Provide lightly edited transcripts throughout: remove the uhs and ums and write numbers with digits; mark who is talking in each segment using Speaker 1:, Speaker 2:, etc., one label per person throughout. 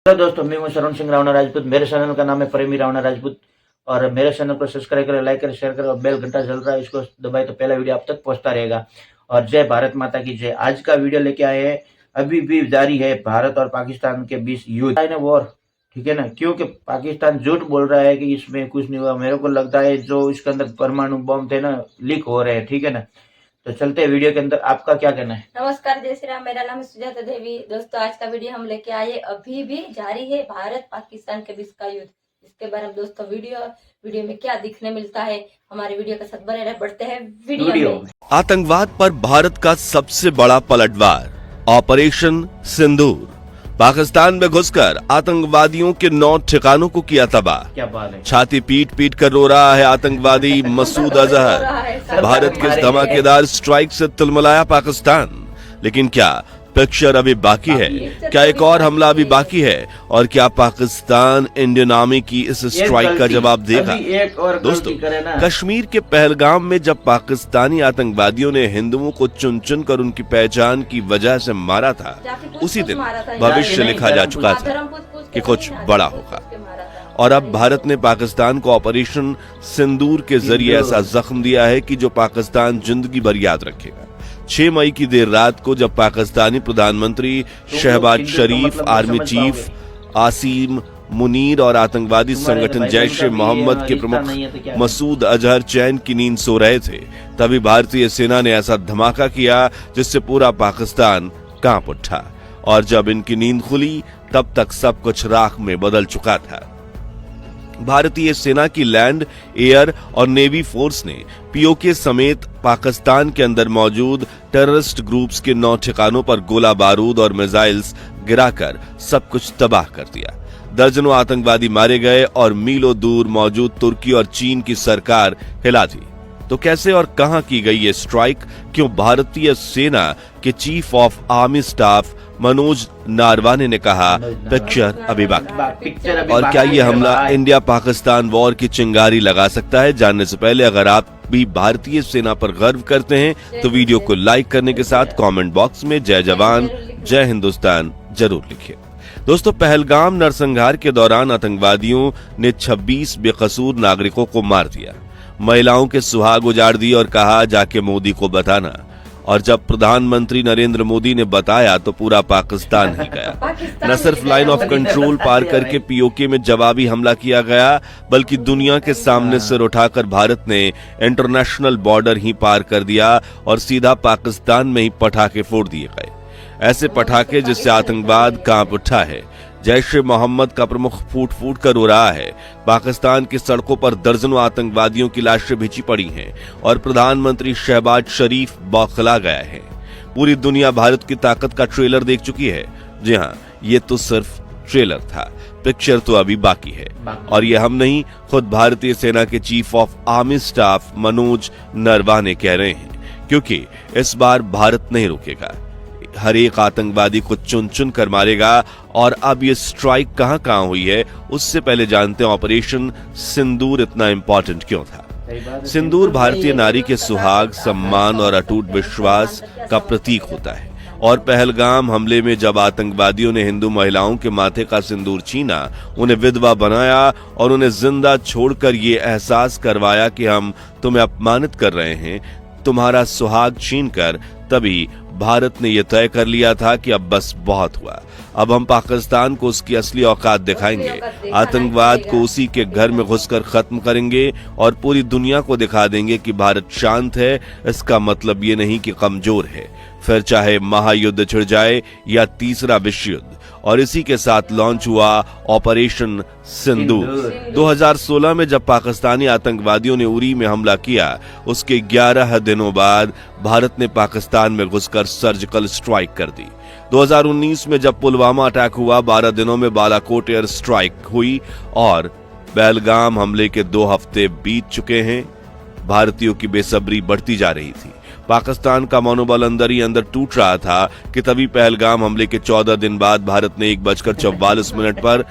Speaker 1: Hello दोस्तों, मैं हूं शरण सिंह रावणा राजपूत। मेरे चैनल का नाम है प्रेमी रावणा राजपूत और मेरे चैनल को सब्सक्राइब करें, लाइक करें, शेयर करें और बेल घंटा चल रहा है इसको दबाए तो पहला वीडियो आप तक पहुंचता रहेगा। और जय भारत माता की जय। आज का वीडियो लेके आए हैं, अभी भी जारी है भारत और पाकिस्तान के बीच युद्ध वॉर, ठीक है ना। क्योंकि पाकिस्तान झूठ बोल रहा है कि इसमें कुछ नहीं हुआ। मेरे को लगता है जो इसके अंदर परमाणु बम थे ना, लीक हो रहे हैं, ठीक है ना। तो चलते हैं वीडियो के अंदर, आपका क्या कहना है।
Speaker 2: नमस्कार, जय श्री राम। मेरा नाम है सुजाता देवी। दोस्तों, आज का वीडियो हम लेके आए, अभी भी जारी है भारत पाकिस्तान के बीच का युद्ध। इसके बारे में दोस्तों वीडियो में क्या दिखने मिलता है, हमारे वीडियो के साथ बने रहे। बढ़ते हैं वीडियो में।
Speaker 3: आतंकवाद पर भारत का सबसे बड़ा पलटवार, ऑपरेशन सिंदूर। पाकिस्तान में घुसकर आतंकवादियों के 9 ठिकानों को किया तबाह।
Speaker 1: क्या बात है।
Speaker 3: छाती पीट पीट कर रो रहा है आतंकवादी मसूद अजहर। भारत के इस धमाकेदार स्ट्राइक से तिलमिलाया पाकिस्तान। लेकिन क्या पिक्चर अभी बाकी है? क्या एक और हमला अभी बाकी है? और क्या पाकिस्तान इंडियन आर्मी की इस स्ट्राइक का जवाब देगा? दोस्तों, कश्मीर के पहलगाम में जब पाकिस्तानी आतंकवादियों ने हिंदुओं को चुन चुन कर उनकी पहचान की वजह से मारा था, उसी दिन भविष्य लिखा जा चुका था कि कुछ बड़ा होगा। और अब भारत ने पाकिस्तान को ऑपरेशन सिंदूर के जरिए ऐसा जख्म दिया है कि जो पाकिस्तान जिंदगी भर याद रखेगा। 6 मई की देर रात को जब पाकिस्तानी प्रधानमंत्री शहबाज शरीफ, आर्मी चीफ आसिम मुनीर और आतंकवादी संगठन जैश ए मोहम्मद के प्रमुख मसूद अजहर चैन की नींद सो रहे थे, तभी भारतीय सेना ने ऐसा धमाका किया जिससे पूरा पाकिस्तान कांप उठा। और जब इनकी नींद खुली तब तक सब कुछ राख में बदल चुका था। भारतीय सेना की लैंड, एयर और नेवी फोर्स ने पीओके समेत पाकिस्तान के अंदर मौजूद टेररिस्ट ग्रुप्स के 9 ठिकानों पर गोला बारूद और मिसाइल्स गिराकर सब कुछ तबाह कर दिया। दर्जनों आतंकवादी मारे गए और मीलों दूर मौजूद तुर्की और चीन की सरकार हिला दी। तो कैसे और कहां की गई ये स्ट्राइक? क्यों भारतीय सेना के chief of army staff Manoj Naravane ने कहा पिक्चर अभी बाकी। और क्या ये हमला इंडिया पाकिस्तान वॉर की चिंगारी लगा सकता है? जानने से पहले अगर आप भी भारतीय सेना पर गर्व करते हैं तो वीडियो को लाइक करने के साथ कमेंट बॉक्स में जय जवान जय हिंदुस्तान जरूर लिखिए। दोस्तों, पहलगाम नरसंहार के दौरान आतंकवादियों ने 26 बेकसूर नागरिकों को मार दिया, महिलाओं के सुहाग उजाड़ दिए और कहा जाके मोदी को बताना। और जब प्रधानमंत्री नरेंद्र मोदी ने बताया तो पूरा पाकिस्तान ही गया। न सिर्फ लाइन ऑफ कंट्रोल पार करके पीओके में जवाबी हमला किया गया, बल्कि दुनिया के सामने सिर उठाकर भारत ने इंटरनेशनल बॉर्डर ही पार कर दिया और सीधा पाकिस्तान में ही पटाखे फोड़ दिए गए। ऐसे पटाखे जिससे आतंकवाद कांप उठा है। जैश ए मोहम्मद का प्रमुख फूट फूट कर रो रहा है। पाकिस्तान की सड़कों पर दर्जनों आतंकवादियों की लाशें बिछी पड़ी हैं और प्रधानमंत्री शहबाज शरीफ बौखला गया है। पूरी दुनिया भारत की ताकत का ट्रेलर देख चुकी है। जी हाँ, ये तो सिर्फ ट्रेलर था, पिक्चर तो अभी बाकी है। और ये हम नहीं, खुद भारतीय सेना के chief of army staff Manoj Naravane कह रहे हैं। क्योंकि इस बार भारत नहीं रुकेगा, हर एक आतंकवादी को चुन चुन कर मारेगा। और अब ये स्ट्राइक कहां हुई है, उससे पहले जानते हैं ऑपरेशन सिंदूर इतना इंपॉर्टेंट क्यों था। सिंदूर भारतीय नारी के सुहाग, सम्मान और अटूट विश्वास का प्रतीक होता है। और पहलगाम हमले में जब आतंकवादियों ने हिंदू महिलाओं के माथे का सिंदूर छीना, उन्हें विधवा बनाया और उन्हें जिंदा छोड़कर ये एहसास करवाया कि हम तुम्हें अपमानित कर रहे हैं, तुम्हारा सुहाग छीनकर, तभी भारत ने यह तय कर लिया था कि अब बस बहुत हुआ। अब हम पाकिस्तान को उसकी असली औकात दिखाएंगे, आतंकवाद को उसी के घर में घुसकर खत्म करेंगे और पूरी दुनिया को दिखा देंगे कि भारत शांत है। इसका मतलब ये नहीं कि कमजोर है, फिर चाहे महायुद्ध छिड़ जाए या तीसरा विश्व युद्ध। और इसी के साथ लॉन्च हुआ ऑपरेशन सिंदूर। 2016 में जब पाकिस्तानी आतंकवादियों ने उरी में हमला किया, उसके 11 दिनों बाद भारत ने पाकिस्तान में घुसकर सर्जिकल स्ट्राइक कर दी। 2019 में जब पुलवामा अटैक हुआ, 12 दिनों में बालाकोट एयर स्ट्राइक हुई और पहलगाम हमले के 2 हफ्ते बीत चुके हैं। भारतीयों की बेसब्री बढ़ती जा रही थी। पाकिस्तान का मनोबल अंदर ही अंदर टूट रहा था कि तभी पहलगाम हमले के 14 दिन बाद भारत ने 1:44 पर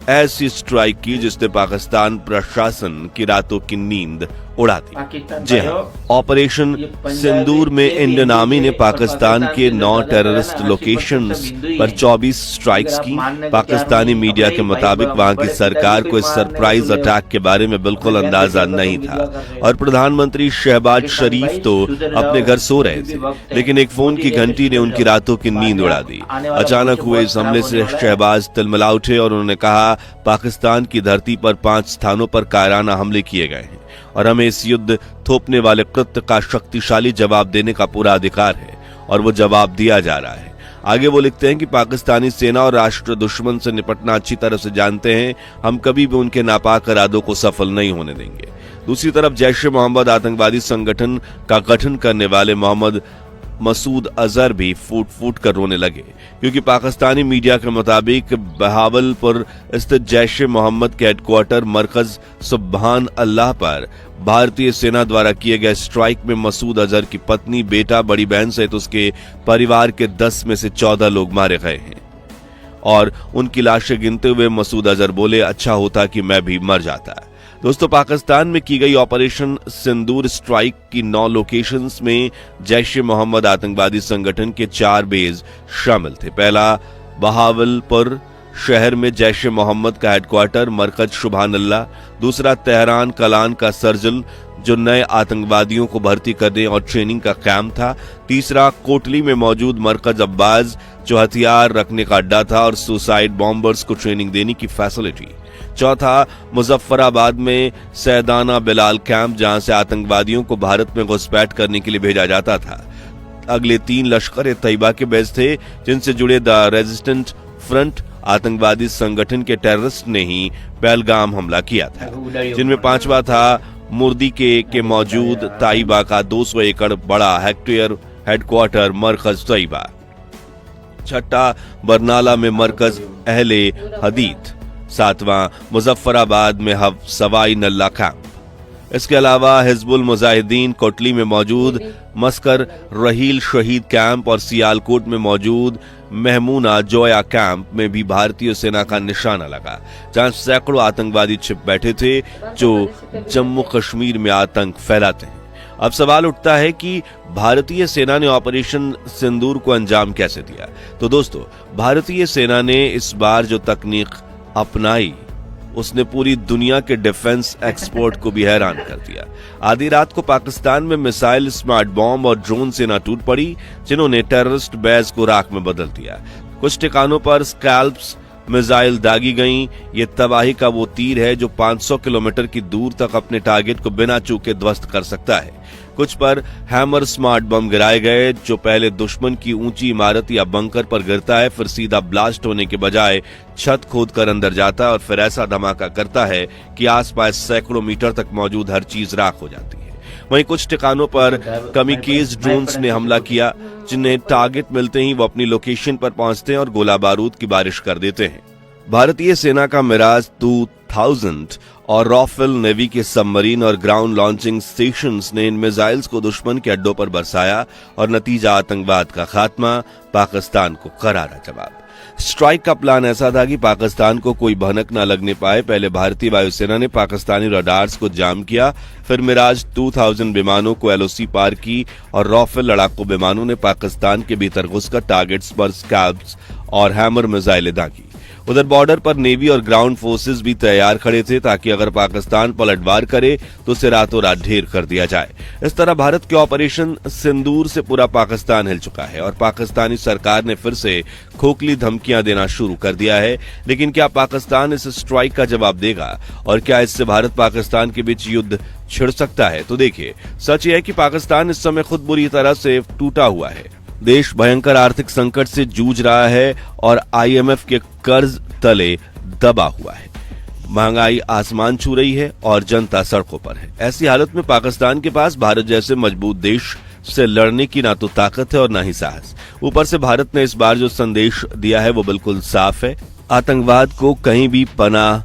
Speaker 3: ऐसी स्ट्राइक की जिसने पाकिस्तान प्रशासन की रातों की नींद उड़ा दी।
Speaker 1: पाकिस्तान
Speaker 3: जी हाँ, ऑपरेशन सिंदूर में इंडियन आर्मी ने पाकिस्तान के 9 टेररिस्ट लोकेशंस पर 24 स्ट्राइक्स की। पाकिस्तानी मीडिया के मुताबिक वहां की सरकार को इस सरप्राइज अटैक के बारे में बिल्कुल अंदाजा नहीं था और प्रधानमंत्री शहबाज शरीफ तो अपने घर सो रहे थे, लेकिन एक फोन की घंटी ने उनकी रातों की नींद उड़ा दी। अचानक हुए इस हमले से शहबाज तिलमिला उठे और उन्होंने कहा, पाकिस्तान की धरती पर 5 स्थानों पर कायराना हमले किए गए हैं और हमें इस युद्ध थोपने वाले कृत्य का शक्तिशाली जवाब देने का पूरा अधिकार है और वो जवाब दिया जा रहा है। आगे वो लिखते हैं कि पाकिस्तानी सेना और राष्ट्र दुश्मन से निपटना अच्छी तरह से जानते हैं, हम कभी भी उनके नापाक इरादों को सफल नहीं होने देंगे। दूसरी तरफ जैश ए मोहम्मद आतंकवादी संगठन का गठन करने वाले मोहम्मद मसूद अजहर भी फूट फूट कर रोने लगे, क्योंकि पाकिस्तानी मीडिया के मुताबिक बहावलपुर स्थित जैश ए मोहम्मद के हेडक्वार्टर मरकज सुबहान अल्लाह पर भारतीय सेना द्वारा किए गए स्ट्राइक में मसूद अजहर की पत्नी, बेटा, बड़ी बहन सहित उसके परिवार के 10 में से 14 लोग मारे गए हैं। और उनकी लाशें गिनते हुए मसूद अजहर बोले, अच्छा होता कि मैं भी मर जाता। दोस्तों, पाकिस्तान में की गई ऑपरेशन सिंदूर स्ट्राइक की 9 लोकेशंस में जैश ए मोहम्मद आतंकवादी संगठन के 4 बेस शामिल थे। पहला, बहावलपुर शहर में जैश ए मोहम्मद का हेडक्वार्टर मरकज सुबहान अल्लाह। दूसरा, तेहरान कलान का सर्जिल, जो नए आतंकवादियों को भर्ती करने और ट्रेनिंग का कैंप था। तीसरा, कोटली में मौजूद मरकज अब्बास, जो हथियार रखने का अड्डा था और सुसाइड बॉम्बर्स को ट्रेनिंग देने की फैसिलिटी। चौथा, मुजफ्फराबाद में सैदाना बिलाल कैंप, जहां से आतंकवादियों को भारत में घुसपैठ करने के लिए भेजा जाता था। अगले 3 लश्कर ए तैयबा के बेस थे, जिनसे जुड़े द रेजिस्टेंट फ्रंट आतंकवादी संगठन के टेररिस्ट ने ही पहलगाम हमला किया था, जिनमें 5वां था मुर्दी के मौजूद ताइबा का 200 एकड़ बड़ा हेक्टेयर हेडक्वार्टर मरकज तैयबा। छठा, बरनाला में मरकज अहले हदीद। 7वां, मुजफ्फराबाद में सवाई नल्ला कैंप। इसके अलावा हिजबुल मुजाहिदीन कोटली में मौजूद मस्कर रहील शहीद कैंप और सियालकोट में मौजूद महमूना जोया कैंप में भी भारतीय सेना का निशाना लगा, जहां सैकड़ों आतंकवादी छिप बैठे थे जो जम्मू कश्मीर में आतंक फैलाते हैं। अब सवाल उठता है कि भारतीय सेना ने ऑपरेशन सिंदूर को अंजाम कैसे दिया। तो दोस्तों, भारतीय सेना ने इस बार जो तकनीक अपनाई, उसने पूरी दुनिया के डिफेंस एक्सपर्ट को भी हैरान कर दिया। आधी रात को पाकिस्तान में मिसाइल, स्मार्ट बॉम्ब और ड्रोन सेना टूट पड़ी, जिन्होंने टेररिस्ट बेस को राख में बदल दिया। कुछ ठिकानों पर स्कैल्प्स मिसाइल दागी गईं। ये तबाही का वो तीर है जो 500 किलोमीटर की दूर तक अपने टारगेट को बिना चूके ध्वस्त कर सकता है। कुछ पर हैमर स्मार्ट बम गिराए गए, जो पहले दुश्मन की ऊंची इमारत या बंकर पर गिरता है, फिर सीधा ब्लास्ट होने के बजाय छत खोदकर अंदर जाता है और फिर ऐसा धमाका करता है कि आसपास सैकड़ों मीटर तक मौजूद हर चीज राख हो जाती है। वहीं कुछ ठिकानों पर कमिकेज ड्रोन्स ने हमला किया, जिन्हें टारगेट मिलते ही वो अपनी लोकेशन पर पहुंचते हैं और गोला बारूद की बारिश कर देते हैं। भारतीय सेना का मिराज 2000 और राफेल नेवी के सबमरीन और ग्राउंड लॉन्चिंग स्टेशंस ने इन मिसाइल्स को दुश्मन के अड्डों पर बरसाया और नतीजा आतंकवाद का खात्मा, पाकिस्तान को करारा जवाब। स्ट्राइक का प्लान ऐसा था कि पाकिस्तान को कोई भनक न लगने पाए। पहले भारतीय वायुसेना ने पाकिस्तानी रडार्स को जाम किया, फिर मिराज 2000 विमानों को एलओसी पार की और राफेल लड़ाकू विमानों ने पाकिस्तान के भीतर घुसकर टारगेट्स पर स्कैल्प्स और हैमर मिसाइलें दागी। उधर बॉर्डर पर नेवी और ग्राउंड फोर्सेस भी तैयार खड़े थे, ताकि अगर पाकिस्तान पलटवार करे तो उसे रातों रात ढेर कर दिया जाए। इस तरह भारत के ऑपरेशन सिंदूर से पूरा पाकिस्तान हिल चुका है और पाकिस्तानी सरकार ने फिर से खोखली धमकियां देना शुरू कर दिया है। लेकिन क्या पाकिस्तान इस स्ट्राइक का जवाब देगा और क्या इससे भारत पाकिस्तान के बीच युद्ध छिड़ सकता है? तो देखिए, सच यह है कि पाकिस्तान इस समय खुद बुरी तरह से टूटा हुआ है। देश भयंकर आर्थिक संकट से जूझ रहा है और आईएमएफ के कर्ज तले दबा हुआ है। महंगाई आसमान छू रही है और जनता सड़कों पर है। ऐसी हालत में पाकिस्तान के पास भारत जैसे मजबूत देश से लड़ने की ना तो ताकत है और ना ही साहस। ऊपर से भारत ने इस बार जो संदेश दिया है वो बिल्कुल साफ है, आतंकवाद को कहीं भी पनाह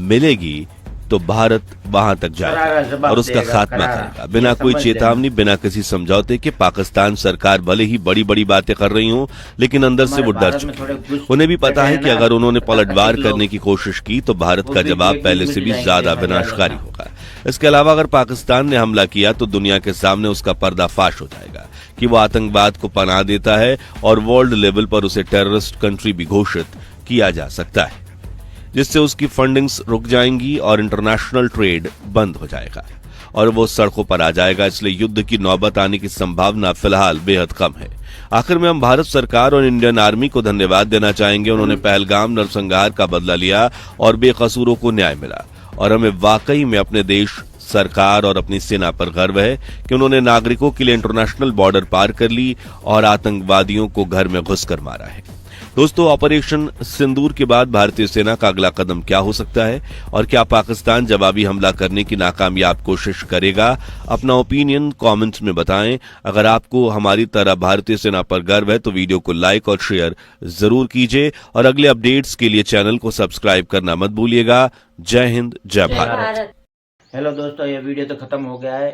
Speaker 3: मिलेगी तो भारत वहां तक जाएगा और उसका खात्मा करेगा, बिना कोई चेतावनी, बिना किसी समझौते के। पाकिस्तान सरकार भले ही बड़ी बड़ी बातें कर रही हो, लेकिन अंदर से वो डर चुकी। उन्हें भी पता है कि अगर उन्होंने पलटवार करने की कोशिश की तो भारत का जवाब पहले से भी ज्यादा विनाशकारी होगा। इसके अलावा अगर पाकिस्तान ने हमला किया तो दुनिया के सामने उसका पर्दाफाश हो जाएगा कि वो आतंकवाद को पनाह देता है और वर्ल्ड लेवल पर उसे टेररिस्ट कंट्री भी घोषित किया जा सकता है, जिससे उसकी फंडिंग्स रुक जाएंगी और इंटरनेशनल ट्रेड बंद हो जाएगा और वो सड़कों पर आ जाएगा। इसलिए युद्ध की नौबत आने की संभावना फिलहाल बेहद कम है। आखिर में हम भारत सरकार और इंडियन आर्मी को धन्यवाद देना चाहेंगे। उन्होंने पहलगाम नरसंहार का बदला लिया और बेकसूरों को न्याय मिला और हमें वाकई में अपने देश, सरकार और अपनी सेना पर गर्व है कि उन्होंने नागरिकों के लिए इंटरनेशनल बॉर्डर पार कर ली और आतंकवादियों को घर में घुसकर मारा है। दोस्तों, ऑपरेशन सिंदूर के बाद भारतीय सेना का अगला कदम क्या हो सकता है और क्या पाकिस्तान जवाबी हमला करने की नाकामयाब कोशिश करेगा? अपना ओपिनियन कमेंट्स में बताएं। अगर आपको हमारी तरह भारतीय सेना पर गर्व है तो वीडियो को लाइक और शेयर जरूर कीजिए और अगले अपडेट्स के लिए चैनल को सब्सक्राइब करना मत भूलिएगा। जय हिंद, जय भारत।
Speaker 1: हेलो दोस्तों, ये वीडियो तो खत्म हो गया है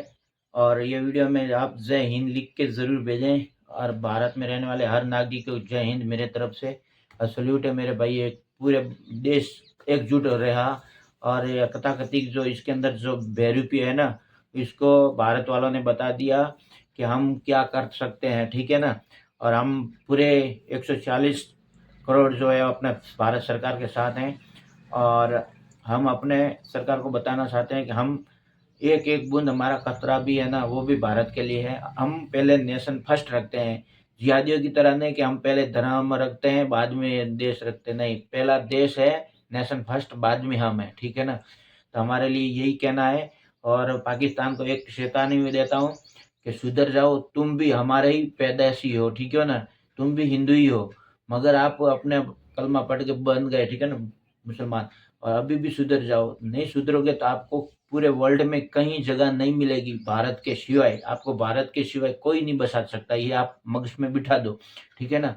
Speaker 1: और ये वीडियो में आप जय हिंद लिख के जरूर भेजें और भारत में रहने वाले हर नागरिक को जय हिंद मेरे तरफ से। सल्यूट है मेरे भाई, एक पूरे देश एकजुट रहा और ये कथाकथित जो इसके अंदर जो बेरूपी है ना, इसको भारत वालों ने बता दिया कि हम क्या कर सकते हैं, ठीक है ना। और हम पूरे 140 करोड़ जो है अपने भारत सरकार के साथ हैं और हम अपने सरकार को बताना चाहते हैं कि हम एक एक बूंद हमारा कतरा भी है ना, वो भी भारत के लिए है। हम पहले नेशन फर्स्ट रखते हैं, जिहादियों की तरह नहीं कि हम पहले धर्म रखते हैं बाद में देश रखते, नहीं, पहला देश है, नेशन फर्स्ट, बाद में हम है, ठीक है ना। तो हमारे लिए यही कहना है और पाकिस्तान को एक चेतावनी भी देता हूँ कि सुधर जाओ, तुम भी हमारे ही पैदाइशी हो, ठीक है ना, तुम भी हिंदू ही हो, मगर आप अपने कलमा पढ़ के बन गए, ठीक है ना, मुसलमान, और अभी भी सुधर जाओ। नहीं सुधरोगे तो आपको पूरे वर्ल्ड में कहीं जगह नहीं मिलेगी भारत के सिवाय, आपको भारत के सिवाय कोई नहीं बचा सकता, ये आप मगज में बिठा दो, ठीक है ना।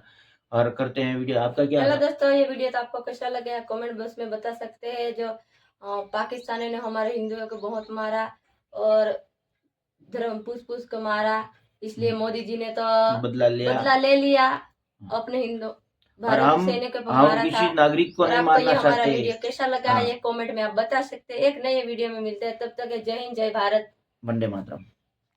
Speaker 1: और करते हैं वीडियो, आपका क्या
Speaker 2: हेलो
Speaker 1: है?
Speaker 2: दोस्तों, ये वीडियो तो आपको कैसा लगा कमेंट बॉक्स में बता सकते हैं। जो पाकिस्तानी ने हमारे हिंदुओं को बहुत मारा और धर्म पूछ को मारा, इसलिए मोदी जी ने तो बदला ले लिया अपने हिंदू
Speaker 1: और
Speaker 2: भारत सैनिकों को
Speaker 1: हम
Speaker 2: मारा
Speaker 1: किसी
Speaker 2: था।
Speaker 1: नागरिक को
Speaker 2: और
Speaker 1: नहीं
Speaker 2: आपको
Speaker 1: मारना
Speaker 2: ये हमारा
Speaker 1: चाहते।
Speaker 2: वीडियो कैसा लगा है
Speaker 1: हाँ।
Speaker 2: ये कमेंट में आप बता सकते हैं। एक नए वीडियो में मिलते हैं, तब तक जय हिंद, जय भारत,
Speaker 1: वंदे मातरम।